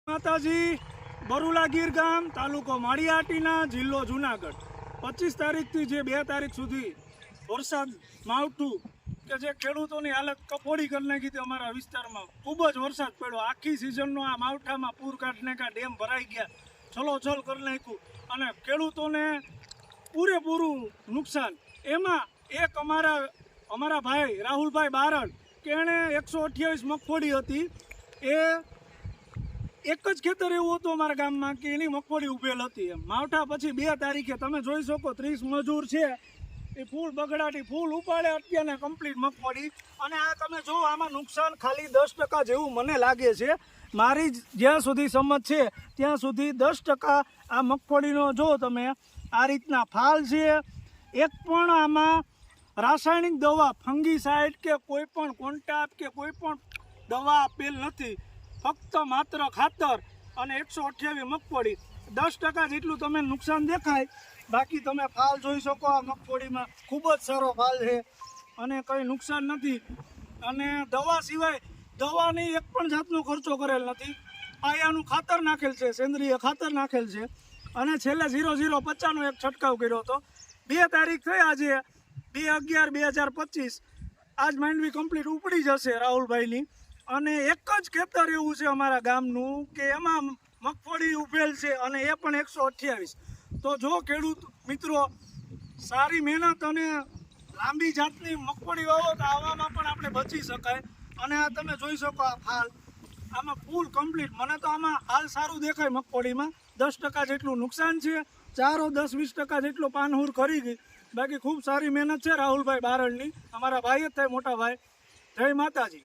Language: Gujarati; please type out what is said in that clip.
માતાજી બરુલા ગીર ગામ તાલુકો માળિયાહાટીના જિલ્લો જુનાગઢ 25 તારીખથી જે 2 તારીખ સુધી વરસાદ માવઠું કે જે ખેડૂતોની હાલત કફોડી કરી નાખી હતી અમારા વિસ્તારમાં ખૂબ જ વરસાદ પડ્યો આખી સિઝનનો આ માવઠામાં પૂર કાઢને કા ડેમ ભરાઈ ગયા છલોછલ કરી નાખ્યું અને ખેડૂતોને પૂરેપૂરું નુકસાન એમાં એક અમારા ભાઈ રાહુલભાઈ બારડ કે એણે 128 મગફળી હતી એ એક જ ખેતર એવું હતું અમારા ગામમાં કે એની મગફળી ઉભેલ હતી એમ માવઠા પછી 2 તારીખે તમે જોઈ શકો 30 મજૂર છે એ ફૂલ બગડાટી ફૂલ ઉપાડે અત્યારને કમ્પ્લીટ મગફળી અને આ તમે જો આમાં નુકસાન ખાલી 10% જેવું મને લાગે છે મારી જ્યાં સુધી સમજ છે ત્યાં સુધી 10% આ મગફળીનો જો તમે આ રીતના ફાલ છે એક પણ આમાં રાસાયણિક દવા ફંગીસાઇડ કે કોઈ પણ કોન્ટાપ કે કોઈ પણ દવા આપેલ નથી ફક્ત માત્ર ખાતર અને 128 મગફળી 10% જેટલું તમે નુકસાન દેખાય બાકી તમે ફાલ જોઈ શકો આ મગફળીમાં ખૂબ જ સારો ફાલ છે અને કંઈ નુકસાન નથી અને દવા સિવાય દવાની એક પણ જાતનો ખર્ચો કરેલ નથી આયાનું ખાતર નાખેલ છે સેન્દ્રિય ખાતર નાખેલ છે અને છેલ્લે 0050નો એક છંટકાવ કર્યો હતો 2 તારીખ થઈ આજે 2/11/2025 આજ માંડવી કમ્પ્લીટ ઉપડી જશે રાહુલભાઈની અને એક જ ખેતર એવું છે અમારા ગામનું કે એમાં મગફળી ઉભેલ છે અને એ પણ 128 તો જો ખેડૂત મિત્રો સારી મહેનત અને લાંબી જાતની મગફળી વાવો તો આવામાં પણ આપણે બચી શકાય અને આ તમે જોઈ શકો આ ફાલ આમાં ફૂલ કમ્પ્લીટ મને તો આમાં હાલ સારું દેખાય મગફળીમાં 10% જેટલું નુકસાન છે ચારો 10-20% જેટલો પાનહૂર કરી ગઈ બાકી ખૂબ સારી મહેનત છે રાહુલભાઈ બારડની અમારા ભાઈ જ થાય મોટા ભાઈ જય માતાજી।